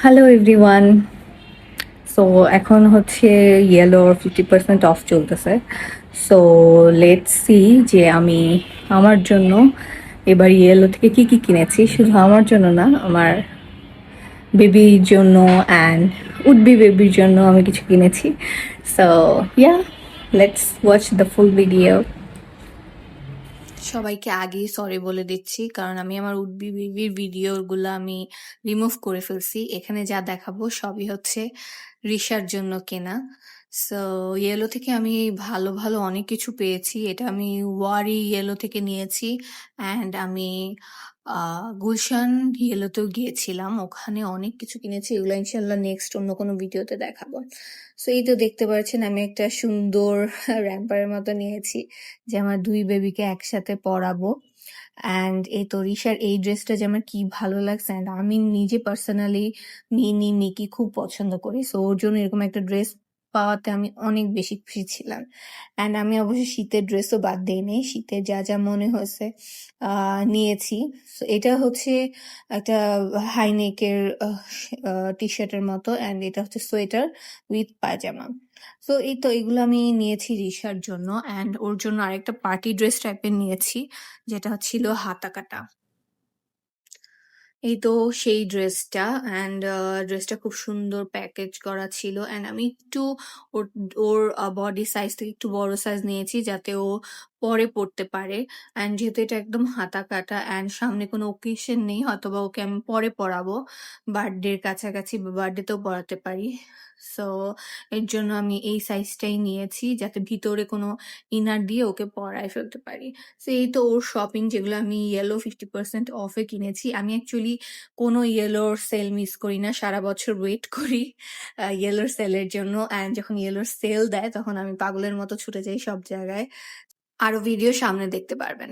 Hello everyone. So এখন হচ্ছে ইয়েলোর 50% of চলতেছে। সো লেটস সি যে আমি আমার জন্য এবার ইয়েলো থেকে কি কি কিনেছি। শুধু আমার জন্য না, আমার বেবির জন্য অ্যান্ড উড বি বেবির জন্য আমি কিছু কিনেছি। So yeah, let's watch the full video. সবাইকে আগেই সরি বলে দিচ্ছি, কারণ আমি আমার উডবি বেবির ভিডিওগুলো আমি রিমুভ করে ফেলছি। এখানে যা দেখাবো সবই হচ্ছে রিশার জন্য কেনা। সো ইয়েলো থেকে আমি ভালো ভালো অনেক কিছু পেয়েছি। এটা আমি ওয়ারি ইয়েলো থেকে নিয়েছি, অ্যান্ড আমি গুলশান ইয়েলোতেও গিয়েছিলাম, ওখানে অনেক কিছু কিনেছি। এগুলো ইনশাল্লাহ নেক্সট অন্য কোনো ভিডিওতে দেখাবো। সো এই তো দেখতে পাচ্ছেন আমি একটা সুন্দর র্যাম্পারের মতো নিয়েছি, যে আমার 2 বেবিকে একসাথে পড়াবো। অ্যান্ড এই তো রিশার এই ড্রেসটা যে আমার কি ভালো লাগছে, অ্যান্ড আমি নিজে পার্সোনালি নিকি খুব পছন্দ করি। সো ওর জন্য এরকম একটা ড্রেস পাওয়াতে আমি অনেক বেশি খুশি ছিলাম। অ্যান্ড আমি অবশ্যই শীতের ড্রেসও বাদ দেইনি। শীতে যা যা মনে হয়েছে নিয়েছি। সো এটা হচ্ছে একটা হাই নেকের টি শার্টের মতো, অ্যান্ড এটা হচ্ছে সোয়েটার উইথ পায়জামা। সো এই তো এগুলো আমি নিয়েছি রিশার জন্য, অ্যান্ড ওর জন্য আরেকটা পার্টি ড্রেস টাইপের নিয়েছি, যেটা ছিল হাতা কাটা। এই তো সেই ড্রেসটা, অ্যান্ড ড্রেসটা খুব সুন্দর প্যাকেজ করা ছিল, অ্যান্ড আমি একটু ওর ওর বডি সাইজ থেকে একটু বড় সাইজ নিয়েছি, যাতে ও পরে পড়তে পারে। অ্যান্ড যেহেতু এটা একদম হাতা কাটা, অ্যান্ড সামনে কোনো ওকেশন নেই, হয়তোবা ওকে আমি পরে পড়াবো, বার্থডের কাছাকাছি বা বার্থডেতেও পড়াতে পারি। সো এর জন্য আমি এই সাইজটাই নিয়েছি, যাতে ভিতরে কোনো ইনার দিয়ে ওকে পরায় ফেলতে পারি। সো এই তো ওর শপিং, যেগুলো আমি ইয়েলো 50% অফে কিনেছি। আমি অ্যাকচুয়ালি কোনো ইয়েলোর সেল মিস করি না, সারা বছর ওয়েট করি ইয়েলোর সেলের জন্য, অ্যান্ড যখন ইয়েলোর সেল দেয় তখন আমি পাগলের মতো ছুটে যাই সব জায়গায়। আরো ভিডিও সামনে দেখতে পারবেন।